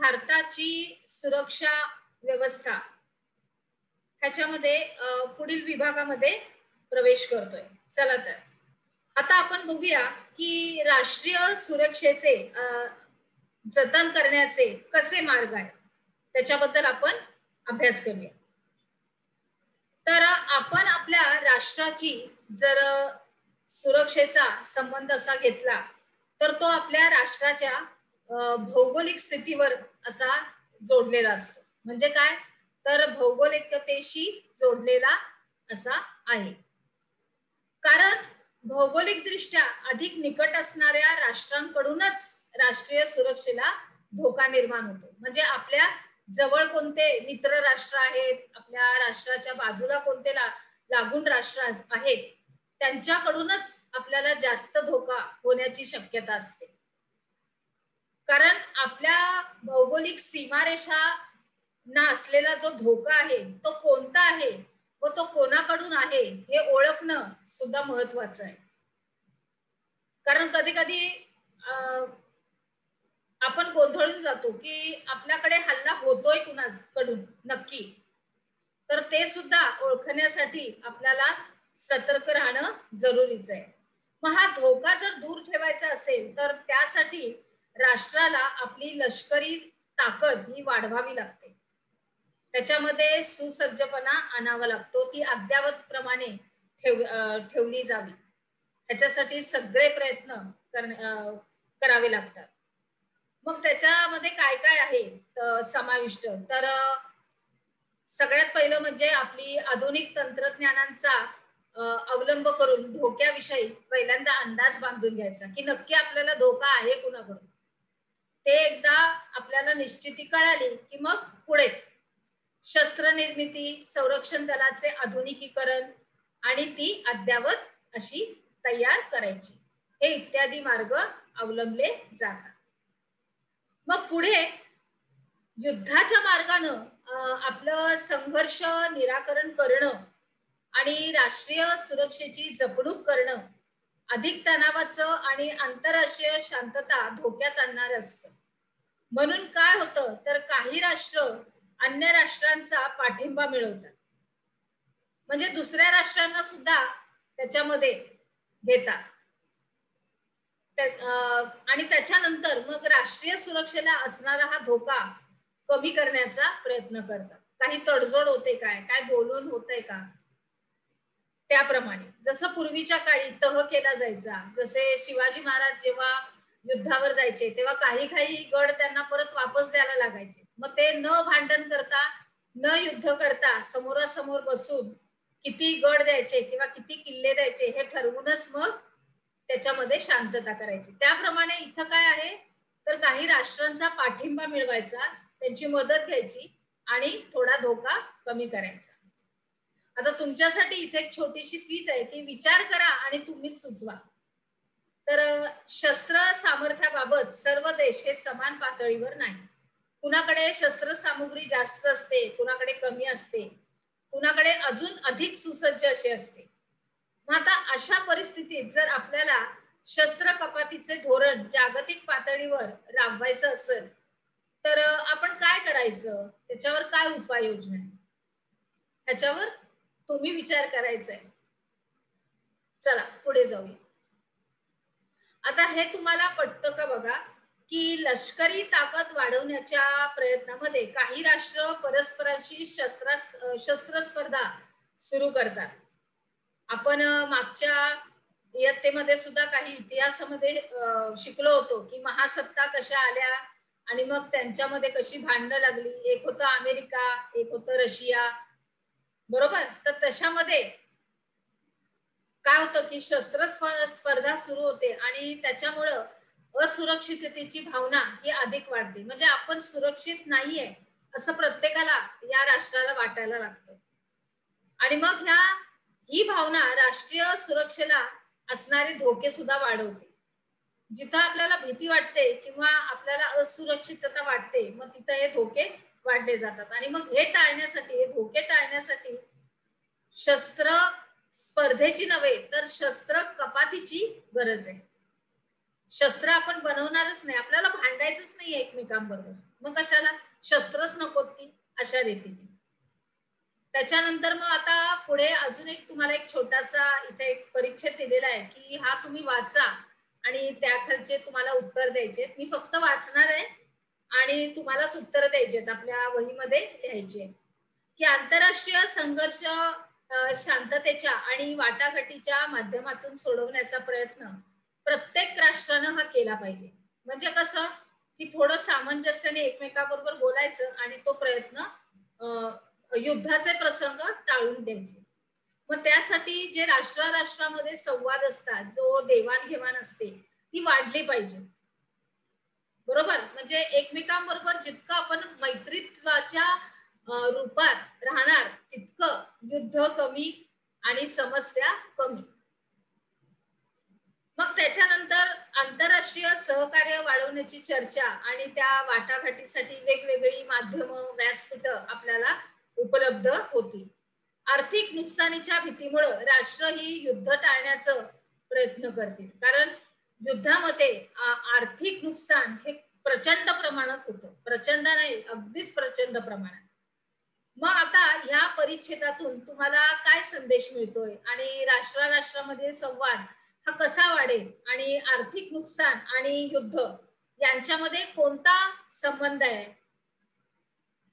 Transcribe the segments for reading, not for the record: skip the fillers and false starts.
भारताची सुरक्षा व्यवस्था ह्याच्यामध्ये पुढील विभागामध्ये प्रवेश करतोय. चला तर आता आपण बघूया की राष्ट्रीय सुरक्षेचे जतन करण्याचे कसे मार्ग आहेत त्याच्याबद्दल आपण अभ्यास करूया. तर आपण आपल्या राष्ट्राची जर सुरक्षेचा संबंध असा घेतला तर तो आपल्या राष्ट्राच्या भौगोलिक स्थितीवर असा जोडलेला असतो. म्हणजे काय तर भौगोलिकतेशी जोडलेला असा आहे. कारण भौगोलिक दृष्ट्या अधिक निकट असणाऱ्या राष्ट्रांकडूनच राष्ट्रीय सुरक्षेला धोका निर्माण होतो. म्हणजे आपल्या जवळ कोणते मित्र राष्ट्र आहेत, आपल्या राष्ट्राच्या बाजूला कोणते लागून राष्ट्र आहेत, त्यांच्याकडूनच आपल्याला जास्त धोका होण्याची शक्यता असते. कारण आपल्या भौगोलिक सीमारेषा ना असलेला जो धोका आहे तो कोणता आहे व तो कोणाकडून आहे हे ओळखणं सुद्धा महत्वाचं आहे. कारण कधी कधी आपण गोंधळून जातो की आपल्याकडे हल्ला होतोय कुणाकडून नक्की, तर ते सुद्धा ओळखण्यासाठी आपल्याला सतर्क राहणं जरुरीच आहे. मग हा धोका जर दूर ठेवायचा असेल तर त्यासाठी राष्ट्राला आपली लष्करी ताकद ही वाढवावी लागते. त्याच्यामध्ये सुसज्जपणा आणावा लागतो, ती अद्ययावत प्रमाणे ठेवली जावी. ह्याच्यासाठी सगळे प्रयत्न करावे लागतात. मग त्याच्यामध्ये काय काय आहे समाविष्ट तर सगळ्यात पहिलं म्हणजे आपली आधुनिक तंत्रज्ञानांचा अवलंब करून धोक्याविषयी पहिल्यांदा अंदाज बांधून घ्यायचा की नक्की आपल्याला धोका आहे कुणाकडून. ते एकदा आपल्याला निश्चिती कळाली की मग पुढे शस्त्र निर्मिती, संरक्षण दलाचे आधुनिकीकरण आणि ती अद्ययावत अशी तयार करायची, हे इत्यादी मार्ग अवलंबले जातात. मग पुढे युद्धाच्या मार्गानं आपलं संघर्ष निराकरण करणं आणि राष्ट्रीय सुरक्षेची जपणूक करणं अधिक तणावाचं आणि आंतरराष्ट्रीय शांतता धोक्यात आणणार असतं. म्हणून काय होतं तर काही राष्ट्र अन्य राष्ट्रांचा पाठिंबा मिळवतात, म्हणजे दुसऱ्या राष्ट्रांना सुद्धा त्याच्यामध्ये घेतात आणि त्याच्यानंतर मग राष्ट्रीय सुरक्षेला असणारा हा धोका कमी करण्याचा प्रयत्न करतात. काही तडजोड होते काय, काय बोलून होतंय का, त्याप्रमाणे जसं पूर्वीच्या काळी तह केला जायचा. जसे शिवाजी महाराज जेव्हा युद्धावर जायचे तेव्हा काही काही गड त्यांना परत वापस द्यायला लागायचे. मग ते न भांडण करता न युद्ध करता समोरासमोर बसून किती गड द्यायचे किंवा किती किल्ले द्यायचे हे ठरवूनच मग त्याच्यामध्ये शांतता करायची. त्याप्रमाणे इथं काय आहे तर काही राष्ट्रांचा पाठिंबा मिळवायचा, त्यांची मदत घ्यायची आणि थोडा धोका कमी करायचा. आता तुमच्यासाठी इथे एक छोटीशी फीत आहे की विचार करा आणि तुम्हीच सुचवा. तर शस्त्र सामर्थ्याबाबत सर्व देश हे समान पातळीवर नाही. कुणाकडे शस्त्र सामुग्री जास्त असते, कुणाकडे कमी असते, कुणाकडे अजून अधिक सुसज्ज असे असते. मग आता अशा परिस्थितीत जर आपल्याला शस्त्र कपातीचे धोरण जागतिक पातळीवर राबवायचं असेल तर आपण काय करायचं, त्याच्यावर काय उपाययोजना आहे, ह्याच्यावर तुम्ही विचार करायचा आहे. चला पुढे जाऊया. आता हे तुम्हाला पटतं का बघा की लष्करी ताकद वाढवण्याच्या प्रयत्नामध्ये काही राष्ट्र परस्परांशी शस्त्र स्पर्धा सुरू करतात. आपण मागच्या इयत्तेमध्ये सुद्धा काही इतिहासामध्ये शिकलो होतो की महासत्ता कशा आल्या आणि मग त्यांच्यामध्ये कशी भांडणं लागली. एक होतं अमेरिका, एक होतं रशिया, बरोबर. तर तशामध्ये काय होतं की शस्त्र स्पर्धा सुरू होते आणि त्याच्यामुळं असुरक्षिततेची भावना ही अधिक वाढते. म्हणजे आपण सुरक्षित नाहीये असं प्रत्येकाला या राष्ट्राला वाटायला लागतं आणि मग ही भावना राष्ट्रीय सुरक्षेला असणारे धोके सुद्धा वाढवते. जिथं आपल्याला भीती वाटते किंवा आपल्याला असुरक्षितता वाटते मग तिथं हे धोके वाढले जातात. आणि मग हे टाळण्यासाठी, हे धोके टाळण्यासाठी शस्त्र स्पर्धेची नव्हे तर शस्त्र कपातीची गरज आहे. शस्त्र आपण बनवणारच नाही, आपल्याला भांडायचंच नाही एकमेकांबरोबर, मग कशाला शस्त्रच नको ती अशा रीतीने. त्याच्यानंतर मग आता पुढे अजून एक तुम्हाला एक छोटासा इथे एक परिच्छेद दिलेला आहे की हा तुम्ही वाचा आणि त्याखालचे तुम्हाला उत्तर द्यायचे. मी फक्त वाचणार आहे आणि तुम्हालाच उत्तर द्यायचे आपल्या वहीमध्ये लिहायचे की आंतरराष्ट्रीय संघर्ष शांततेच्या आणि वाटाघाटीच्या माध्यमातून सोडवण्याचा प्रयत्न प्रत्येक राष्ट्रानं हा केला पाहिजे. म्हणजे कसं की थोडं सामंजस्याने एकमेकाबरोबर बोलायचं आणि तो प्रयत्न युद्धाचे प्रसंग टाळून द्यायचे. मग त्यासाठी जे राष्ट्रामध्ये संवाद असतात, जो देवाणघेवाण असते ती वाढली पाहिजे. बरोबर, म्हणजे एकमेकांबरोबर जितकं आपण मैत्रीत्वाच्या रूपात राहणार तितकं युद्ध कमी आणि समस्या कमी. मग त्याच्यानंतर आंतरराष्ट्रीय सहकार्य वाढवण्याची चर्चा आणि त्या वाटाघाटीसाठी वेगवेगळी माध्यम व्यासपीठ आपल्याला उपलब्ध होती. आर्थिक नुकसानीच्या भीतीमुळे राष्ट्र ही युद्ध टाळण्याचा प्रयत्न करतील, कारण युद्धामध्ये आर्थिक नुकसान हे प्रचंड प्रमाणात होतं. प्रचंड नाही, अगदीच प्रचंड प्रमाणात. मग आता ह्या परिच्छेदातून तुम्हाला काय संदेश मिळतोय आणि राष्ट्रामध्ये संवाद हा कसा वाढेल आणि आर्थिक नुकसान आणि युद्ध यांच्यामध्ये कोणता संबंध आहे,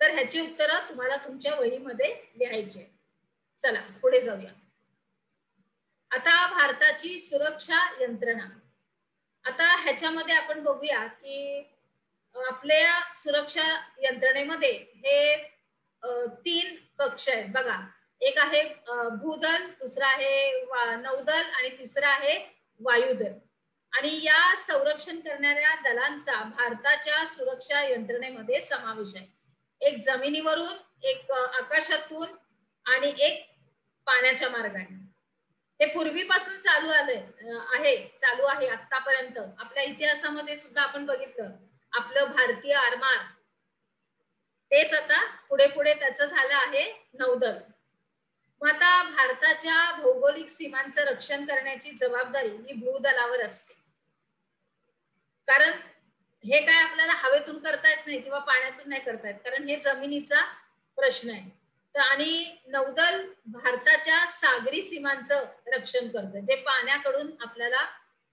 तर ह्याची उत्तरं तुम्हाला तुमच्या वहीमध्ये लिहायची. चला पुढे जाऊया. आता भारताची सुरक्षा यंत्रणा. आता ह्याच्यामध्ये आपण बघूया की आपल्या सुरक्षा यंत्रणेमध्ये हे 3 कक्ष आहेत बघा. एक आहे भूदल, दुसरा आहे नौदल आणि तिसरा आहे वायुदल. आणि या संरक्षण करणाऱ्या दलांचा भारताच्या सुरक्षा यंत्रणेमध्ये समावेश आहे. एक जमिनीवरून, एक आकाशातून आणि एक पाण्याच्या मार्गाने. हे पूर्वीपासून चालू आहे आतापर्यंत. आपल्या इतिहासामध्ये सुद्धा आपण बघितलं आपलं भारतीय आरमार, तेच आता पुढे पुढे त्याचं झालं आहे नौदल. मग आता भारताच्या भौगोलिक सीमांचं रक्षण करण्याची जबाबदारी ही भूदलावर असते, कारण हे काय आपल्याला हवेतून करता येत नाही किंवा पाण्यातून नाही करता येत, कारण हे जमिनीचा प्रश्न आहे. तर आणि नौदल भारताच्या सागरी सीमांचं रक्षण करतं, जे पाण्याकडून आपल्याला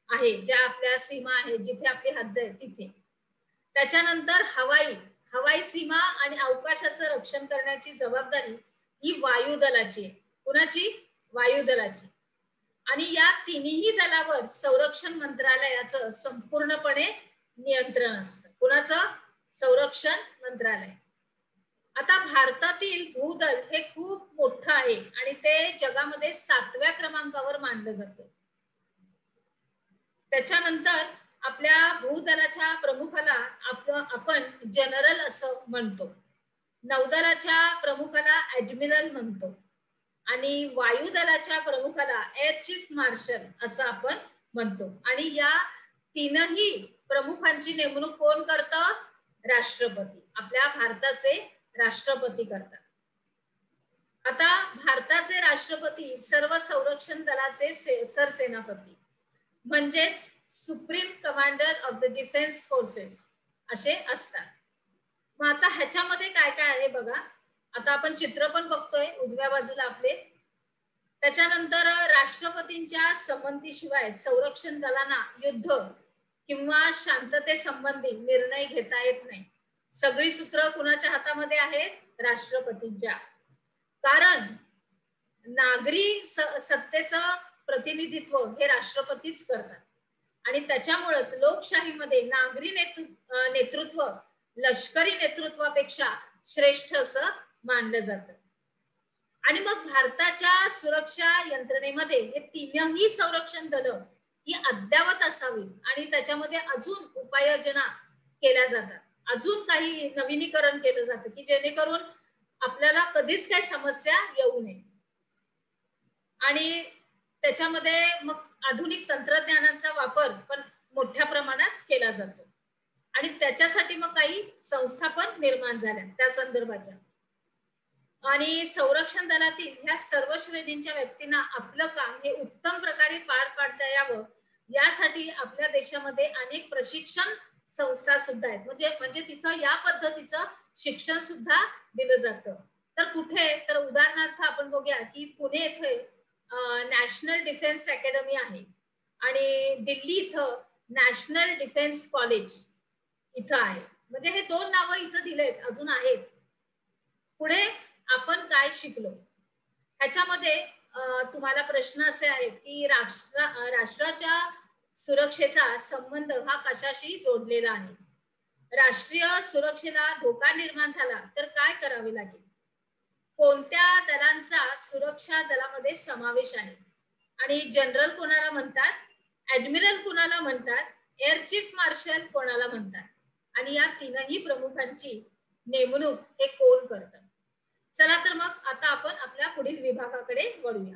आहे, ज्या आपल्या सीमा आहेत, जिथे आपली हद्द आहे तिथे. त्याच्यानंतर हवाई सीमा आणि अवकाशाचं रक्षण करण्याची जबाबदारी ही वायुदलाची आहे. कुणाची? वायुदलाची. आणि या तिन्ही दलावर संरक्षण मंत्रालयाचं संपूर्णपणे नियंत्रण असतं. कुणाचं? संरक्षण मंत्रालय. आता भारतातील भूदल हे खूप मोठं आहे आणि ते जगामध्ये 7व्या क्रमांकावर मानलं जातं. त्याच्यानंतर आपल्या भूदलाच्या प्रमुखाला आपण जनरल असं म्हणतो, नौदलाच्या प्रमुखाला ऍडमिरल म्हणतो आणि वायुदलाच्या प्रमुखाला एअर चीफ मार्शल असं आपण म्हणतो. आणि या तीनही प्रमुखांची नेमणूक कोण करतं? राष्ट्रपती. आपल्या भारताचे राष्ट्रपती करतात. आता भारताचे राष्ट्रपती सर्व संरक्षण दलाचे सरसेनापती म्हणजेच supreme commander of the defence forces असे असतात. मग आता ह्याच्यामध्ये काय काय आहे बघा. आता आपण चित्र पण बघतोय उजव्या बाजूला आपले. त्याच्यानंतर राष्ट्रपतींच्या संमतीशिवाय संरक्षण दलांना युद्ध किंवा शांतते संबंधी निर्णय घेता येत नाही. सगळी सूत्र कुणाच्या हातामध्ये आहेत? राष्ट्रपतींच्या. कारण नागरी सत्तेचं प्रतिनिधित्व हे राष्ट्रपतीच करतात आणि त्याच्यामुळेच लोकशाहीमध्ये नागरी नेतृत्व लष्करी नेतृत्वापेक्षा श्रेष्ठ असं मानलं जातं. आणि मग भारताच्या सुरक्षा यंत्रणेमध्ये हे तीनही संरक्षण दल ही अद्यावत असावीत आणि त्याच्यामध्ये अजून उपाययोजना केल्या जातात, अजून काही नवीनीकरण केलं जातं की जेणेकरून आपल्याला कधीच काही समस्या येऊ नये. आणि त्याच्यामध्ये मग आधुनिक तंत्रज्ञानाचा वापर पण मोठ्या प्रमाणात केला जातो आणि त्याच्यासाठी मग काही संस्था पण निर्माण झाल्या त्या संदर्भाच्या. आणि संरक्षण दलातील ह्या सर्व श्रेणींच्या व्यक्तींना आपलं काम हे उत्तम प्रकारे पार पाडता यावं यासाठी आपल्या देशामध्ये अनेक प्रशिक्षण संस्था सुद्धा आहेत, म्हणजे तिथं या पद्धतीचं शिक्षण सुद्धा दिलं जातं. तर कुठे, तर उदाहरणार्थ आपण बघूया की पुणे येथे नॅशनल डिफेन्स अकॅडमी आहे आणि दिल्ली इथं नॅशनल डिफेन्स कॉलेज इथं आहे. म्हणजे हे दोन नावं इथं दिलेत, अजून आहेत. पुढे आपण काय शिकलो ह्याच्यामध्ये तुम्हाला प्रश्न असे आहेत की राष्ट्राच्या सुरक्षेचा संबंध हा कशाशी जोडलेला आहे. राष्ट्रीय सुरक्षेला धोका निर्माण झाला तर काय करावे लागेल. कोणत्या दलांचा सुरक्षा दलामध्ये समावेश आहे आणि जनरल कोणाला म्हणतात, ऍडमिरल कोणाला म्हणतात, एअर चीफ मार्शल कोणाला म्हणतात आणि या तीनही प्रमुखांची नेमणूक हे कोण करतात. चला तर मग आता आपण आपल्या पुढील विभागाकडे वळूया.